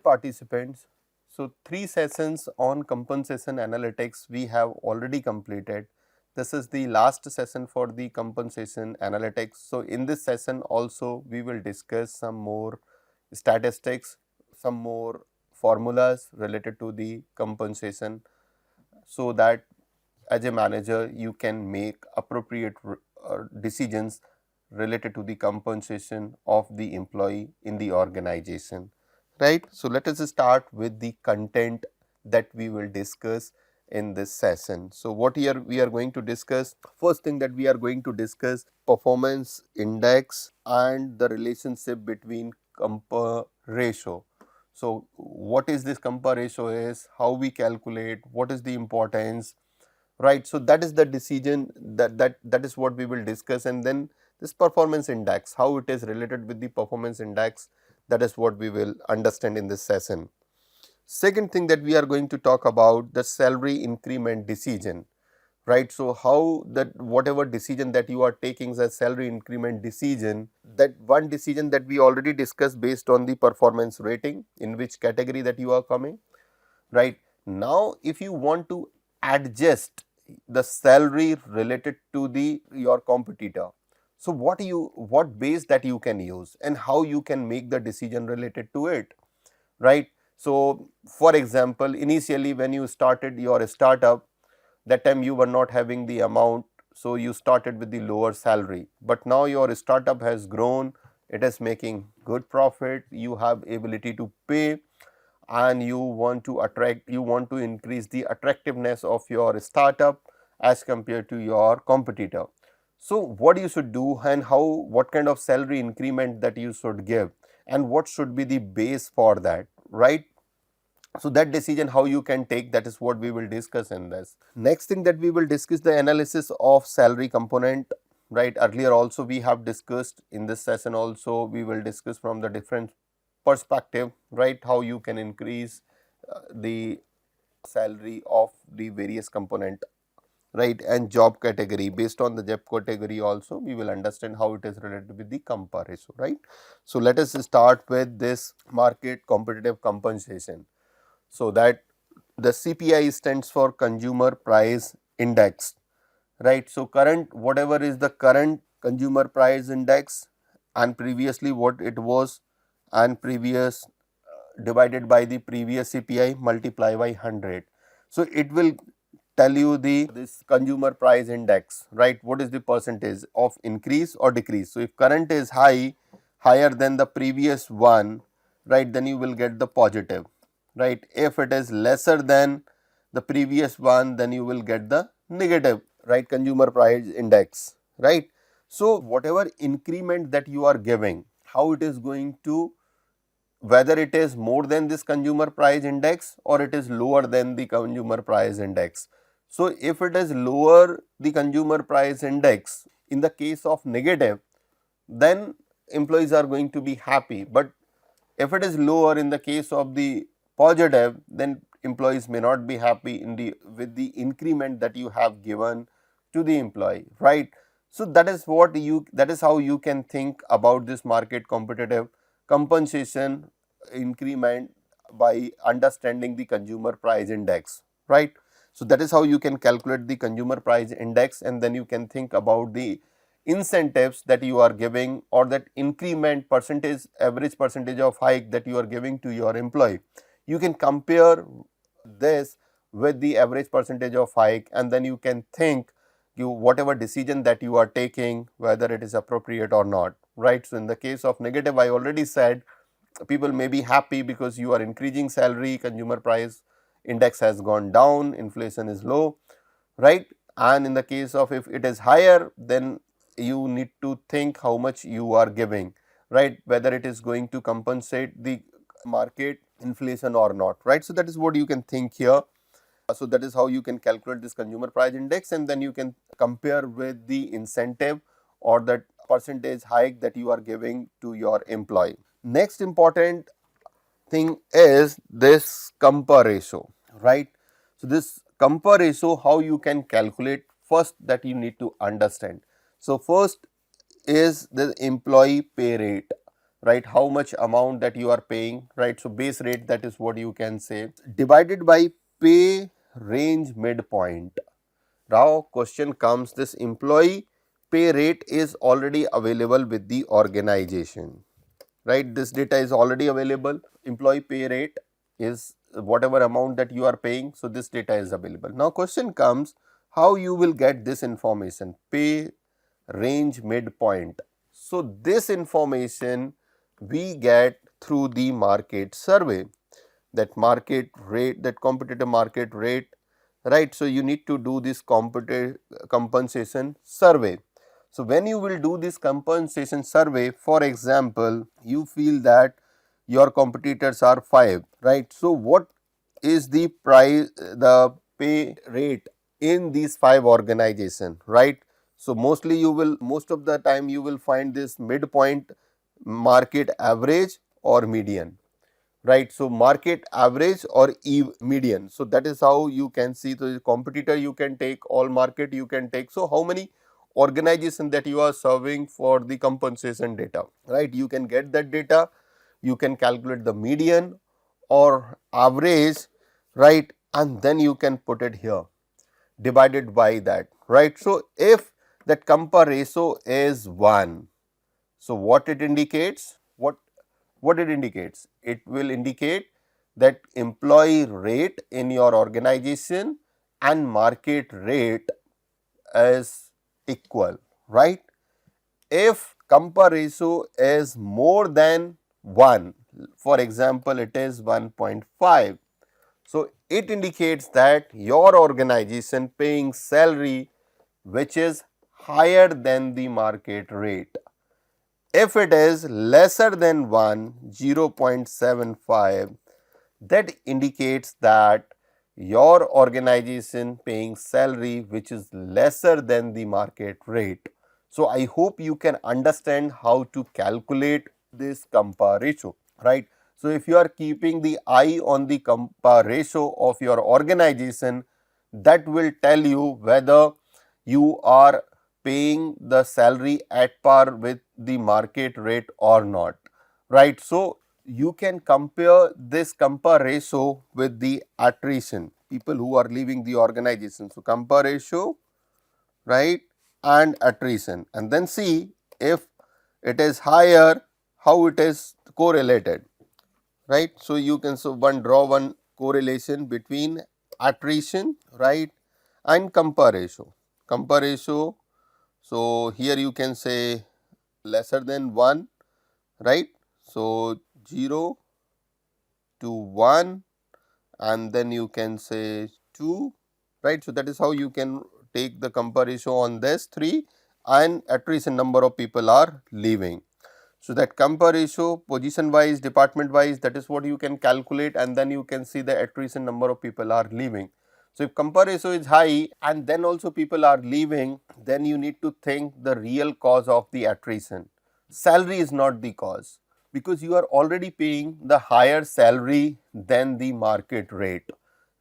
participants, so 3 sessions on compensation analytics we have already completed. This is the last session for the compensation analytics. So, in this session also we will discuss some more statistics, some more formulas related to the compensation, so that as a manager you can make appropriate decisions related to the compensation of the employee in the organization, right. So, let us start with the content that we will discuss in this session. So, what here we are going to discuss, first thing that we are going to discuss performance index and the relationship between compare ratio. So, what is this compare ratio is, how we calculate, what is the importance, right. So, that is the decision that is what we will discuss, and then this performance index, how it is related with the performance index, that is what we will understand in this session. Second thing that we are going to talk about the salary increment decision, right. So, how that whatever decision that you are taking as a salary increment decision, that one decision that we already discussed based on the performance rating, in which category that you are coming, right. Now, if you want to adjust the salary related to the your competitor, so what base that you can use and how you can make the decision related to it, right. So, for example, initially when you started your startup, that time you were not having the amount, so you started with the lower salary, but now your startup has grown, it is making good profit, you have ability to pay, and you want to increase the attractiveness of your startup as compared to your competitor. So, what you should do and what kind of salary increment that you should give and what should be the base for that, right. So, that decision how you can take, that is what we will discuss in this. Next thing that we will discuss the analysis of salary component, right. Earlier also we have discussed, in this session also we will discuss from the different perspective, right, how you can increase the salary of the various component, right, and job category. Based on the job category also we will understand how it is related with the compare ratio, right. So, let us start with this market competitive compensation. So, that the CPI stands for consumer price index, right. So, current whatever is the current consumer price index and previously what it was, and previous divided by the previous CPI multiply by 100. So, it will tell you the this consumer price index, right, what is the percentage of increase or decrease. So, if current is higher than the previous one, right, then you will get the positive, right. If it is lesser than the previous one, then you will get the negative, right, consumer price index, right. So, whatever increment that you are giving, how it is going to, whether it is more than this consumer price index or it is lower than the consumer price index. So, if it is lower the consumer price index, in the case of negative, then employees are going to be happy, but if it is lower in the case of the positive, then employees may not be happy in the with the increment that you have given to the employee, right. So, that is what you, that is how you can think about this market competitive compensation increment by understanding the consumer price index, right. So, that is how you can calculate the consumer price index, and then you can think about the incentives that you are giving or that increment percentage, average percentage of hike that you are giving to your employee. You can compare this with the average percentage of hike, and then you can think you whatever decision that you are taking, whether it is appropriate or not, right. So, in the case of negative, I already said people may be happy because you are increasing salary, consumer price index has gone down, inflation is low, right. And in the case of if it is higher, then you need to think how much you are giving, right, whether it is going to compensate the market inflation or not, right. So, that is what you can think here. So, that is how you can calculate this consumer price index, and then you can compare with the incentive or that percentage hike that you are giving to your employee. Next important thing is this compare ratio, right. So, this compare ratio, how you can calculate, first that you need to understand. So, first is the employee pay rate, right, how much amount that you are paying, right. So, base rate, that is what you can say, divided by pay range midpoint. Now, question comes, this employee pay rate is already available with the organization, right. This data is already available, employee pay rate is whatever amount that you are paying. So, this data is available. Now, question comes, how you will get this information, pay range midpoint. So, this information we get through the market survey, that market rate, that competitive market rate, right. So, you need to do this competitive compensation survey. So, when you will do this compensation survey, for example, you feel that your competitors are 5, right. So, what is the price, the pay rate in these 5 organization, right. So, mostly you will, most of the time you will find this midpoint, market average or median, right. So, market average or median. So, that is how you can see the competitor, you can take all market, you can take. So, how many organization that you are serving for the compensation data, right. You can get that data, you can calculate the median or average, right, and then you can put it here divided by that, right. So, if that compare ratio is 1, so what it indicates, what it indicates? It will indicate that employee rate in your organization and market rate is equal, right. If compare ratio is more than 1, for example, it is 1.5. So, it indicates that your organization paying salary which is higher than the market rate. If it is lesser than 1, 0.75, that indicates that your organization paying salary which is lesser than the market rate. So, I hope you can understand how to calculate this compare ratio, right. So, if you are keeping the eye on the compare ratio of your organization, that will tell you whether you are paying the salary at par with the market rate or not, right. So, you can compare this compare ratio with the attrition, people who are leaving the organization. So, compare ratio, right, and attrition, and then see if it is higher, how it is correlated, right. So, you can draw one correlation between attrition, right, and compare ratio. Compare ratio, so here you can say lesser than 1, right. So, 0 to 1 and then you can say 2, right. So, that is how you can take the compare ratio on this 3 and attrition, number of people are leaving. So, that compare ratio position wise, department wise, that is what you can calculate, and then you can see the attrition, number of people are leaving. So, if compare ratio is high and then also people are leaving, then you need to think the real cause of the attrition. Salary is not the cause, because you are already paying the higher salary than the market rate,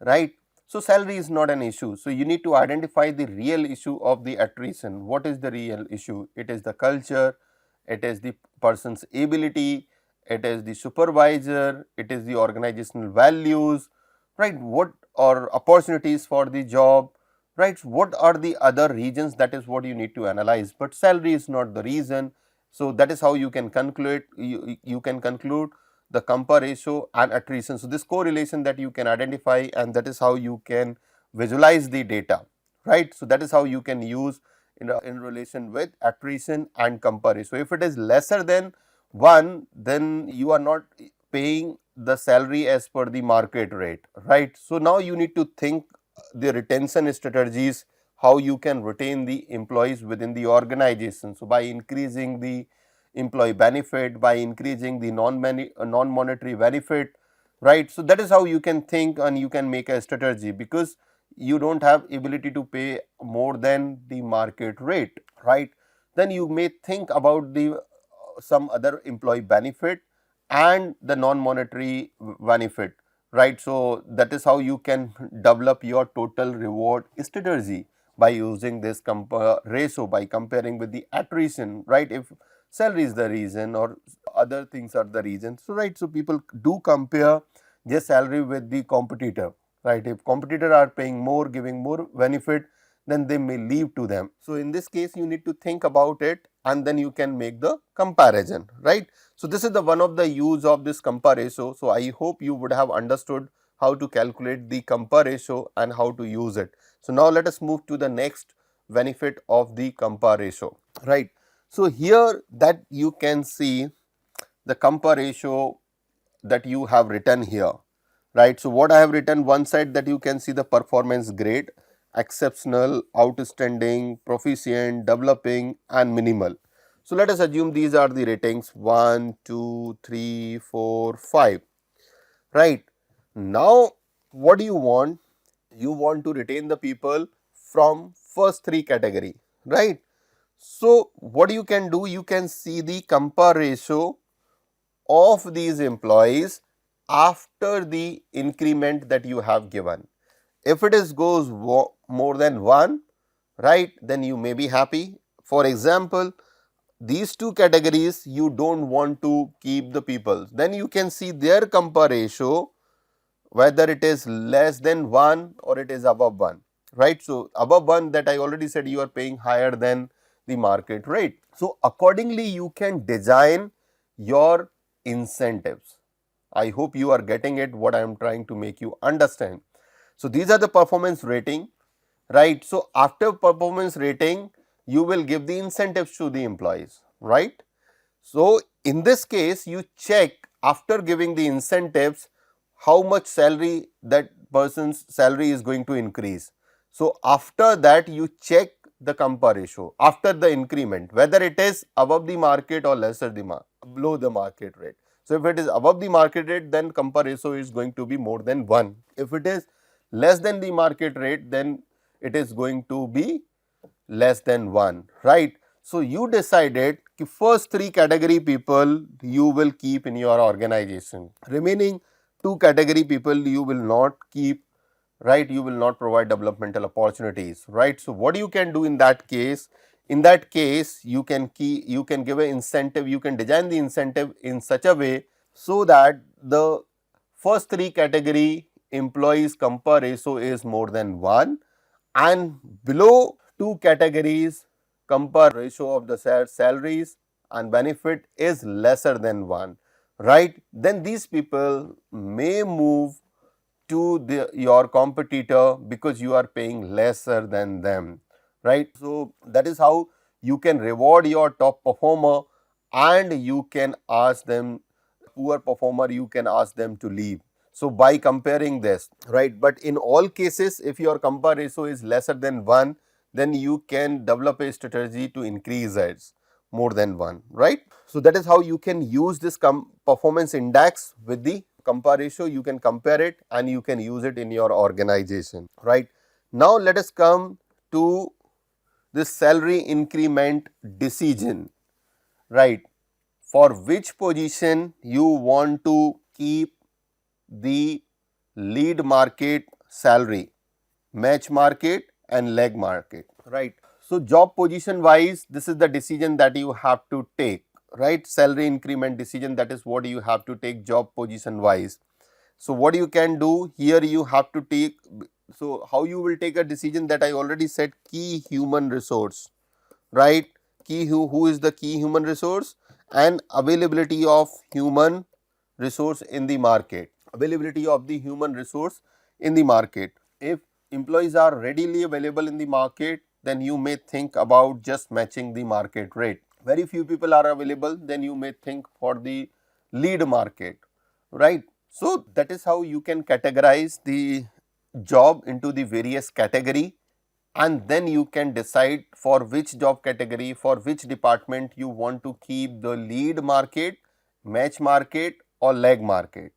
right. So, salary is not an issue. So, you need to identify the real issue of the attrition. What is the real issue? It is the culture, it is the person's ability, it is the supervisor, it is the organizational values, right. What are opportunities for the job, right. What are the other reasons? That is what you need to analyze, but salary is not the reason. So, that is how you can conclude, you can conclude the compare ratio and attrition. So, this correlation that you can identify, and that is how you can visualize the data, right. So, that is how you can use in relation with attrition and compare ratio. If it is lesser than 1, then you are not paying the salary as per the market rate, right. So, now you need to think the retention strategies, how you can retain the employees within the organization. So, by increasing the employee benefit, by increasing the non-monetary benefit, right. So, that is how you can think and you can make a strategy, because you do not have ability to pay more than the market rate, right. Then you may think about the some other employee benefit and the non-monetary benefit, right. So, that is how you can develop your total reward strategy by using this compare ratio, by comparing with the attrition, right. If salary is the reason or other things are the reason. So, right, so people do compare their salary with the competitor, right. If competitor are paying more, giving more benefit, then they may leave to them. So, in this case you need to think about it and then you can make the comparison, right. So, this is the one of the use of this compare ratio. So, I hope you would have understood how to calculate the compare ratio and how to use it. So, now let us move to the next benefit of the compare ratio, right. So, here that you can see the compare ratio that you have written here, right. So, what I have written, one side that you can see the performance grade, exceptional, outstanding, proficient, developing and minimal. So, let us assume these are the ratings 1, 2, 3, 4, 5, right. Now, what do you want? You want to retain the people from first three category, right. So, what you can do, you can see the compare ratio of these employees after the increment that you have given. If it is goes more than 1, right, then you may be happy. For example, these two categories you don't want to keep the people, then you can see their compare ratio whether it is less than 1 or it is above 1, right. So, above 1, that I already said, you are paying higher than the market rate. So, accordingly you can design your incentives. I hope you are getting it, what I am trying to make you understand. So, these are the performance rating, right. So, after performance rating you will give the incentives to the employees, right. So, in this case you check after giving the incentives how much salary that person's salary is going to increase. So, after that you check the compare ratio after the increment whether it is above the market or lesser the below the market rate. So, if it is above the market rate, then compare ratio is going to be more than 1. If it is less than the market rate, then it is going to be less than 1, right. So, you decided कि first three category people you will keep in your organization, remaining two category people you will not keep, right, you will not provide developmental opportunities, right. So, what you can do in that case? In that case you can give an incentive, you can design the incentive in such a way so that the first three category employees compare ratio is more than 1 and below two categories compare ratio of the salaries and benefit is lesser than 1, right. Then these people may move to your competitor because you are paying lesser than them, right. So, that is how you can reward your top performer and you can ask them, poor performer you can ask them to leave. So, by comparing this, right, but in all cases if your compare ratio is lesser than 1, then you can develop a strategy to increase it more than 1, right. So, that is how you can use this performance index with the compare ratio, you can compare it and you can use it in your organization, right. Now, let us come to this salary increment decision, right. For which position you want to keep the lead market salary, match market and leg market, right. So, job position wise, this is the decision that you have to take, right, salary increment decision, that is what you have to take job position wise. So, what you can do here, you have to take, so how you will take a decision, that I already said, key human resource, right, who is the key human resource and availability of human resource in the market, availability of the human resource in the market. If employees are readily available in the market, then you may think about just matching the market rate. Very few people are available, then you may think for the lead market, right. So, that is how you can categorize the job into the various category and then you can decide for which job category, for which department you want to keep the lead market, match market or leg market,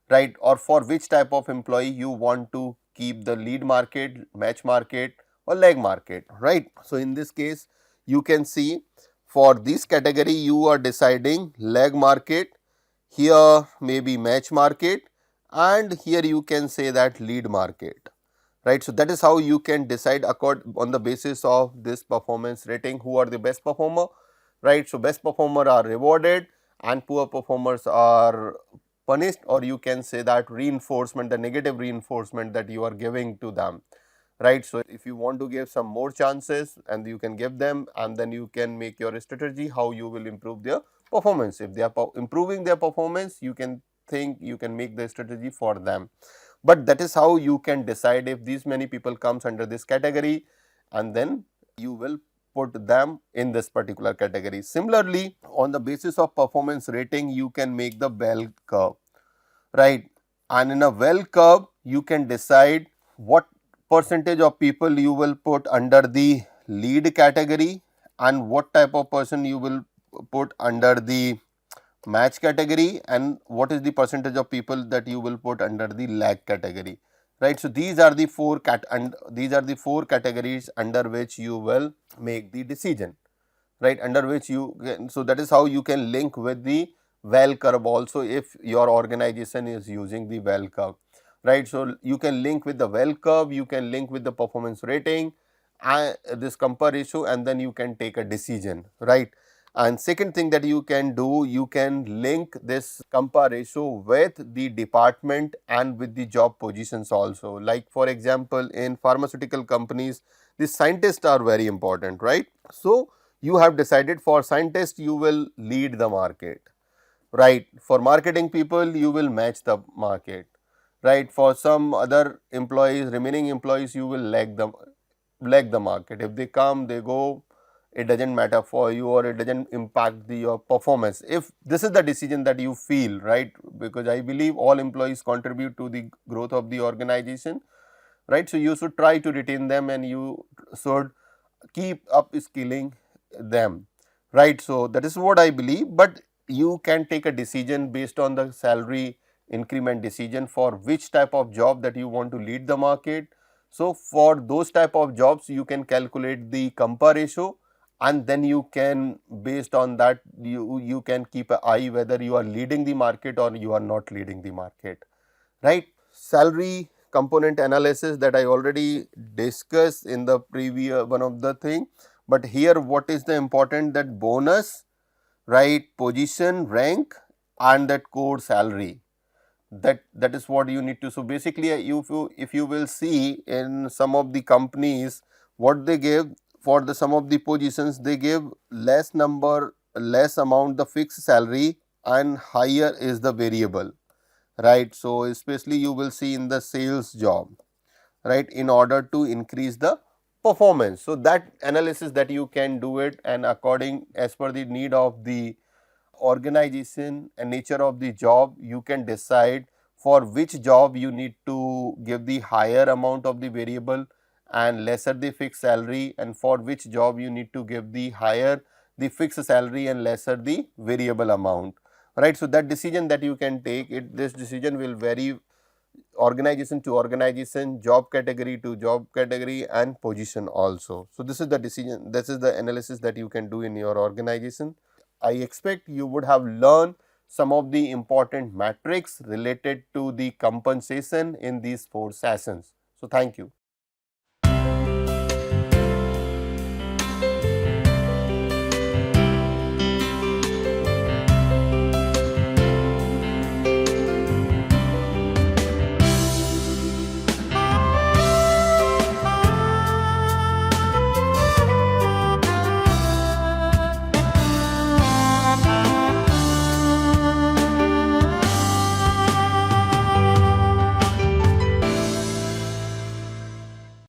right, or for which type of employee you want to keep the lead market, match market or leg market, right. So, in this case you can see for this category you are deciding leg market, here maybe match market and here you can say that lead market, right. So, that is how you can decide on the basis of this performance rating who are the best performer, right. So, best performer are rewarded and poor performers are punished, or you can say that reinforcement, the negative reinforcement that you are giving to them, right. So, if you want to give some more chances and you can give them, and then you can make your strategy how you will improve their performance. If they are improving their performance, you can think you can make the strategy for them, but that is how you can decide if these many people comes under this category, and then you will put them in this particular category. Similarly, on the basis of performance rating, you can make the bell curve, right, and in a bell curve you can decide what percentage of people you will put under the lead category and what type of person you will put under the match category, and what is the percentage of people that you will put under the lag category, right. So, these are the four categories under which you will make the decision, right, under which you can. So, that is how you can link with the well curve also if your organization is using the well curve, right. So, you can link with the well curve, you can link with the performance rating and this compare ratio, and then you can take a decision, right. And second thing that you can do, you can link this compare ratio with the department and with the job positions also. Like for example, in pharmaceutical companies, the scientists are very important, right. So, you have decided for scientists you will lead the market, right. For marketing people you will match the market, right. For some other employees, remaining employees, you will lag the market. If they come, they go, it does not matter for you, or it does not impact your performance. If this is the decision that you feel, right, because I believe all employees contribute to the growth of the organization, right. So, you should try to retain them and you should keep up skilling them, right. So, that is what I believe, but you can take a decision based on the salary increment decision for which type of job that you want to lead the market. So, for those type of jobs you can calculate the compare ratio, and then you can, based on that, you can keep an eye whether you are leading the market or you are not leading the market, right. Salary component analysis that I already discussed in the previous one of the thing, but here what is the important, that bonus, right, position, rank and that core salary, that is what you need to. So, basically if you will see in some of the companies, what they give for the some of the positions, they give less amount the fixed salary and higher is the variable, right. So, especially you will see in the sales job, right, in order to increase the performance. So, that analysis that you can do it, and according as per the need of the organization and nature of the job, you can decide for which job you need to give the higher amount of the variable and lesser the fixed salary, and for which job you need to give the higher the fixed salary and lesser the variable amount, right. So, that decision that you can take it, this decision will vary organization to organization, job category to job category and position also. So, this is the decision, this is the analysis that you can do in your organization. I expect you would have learned some of the important metrics related to the compensation in these 4 sessions. So, thank you.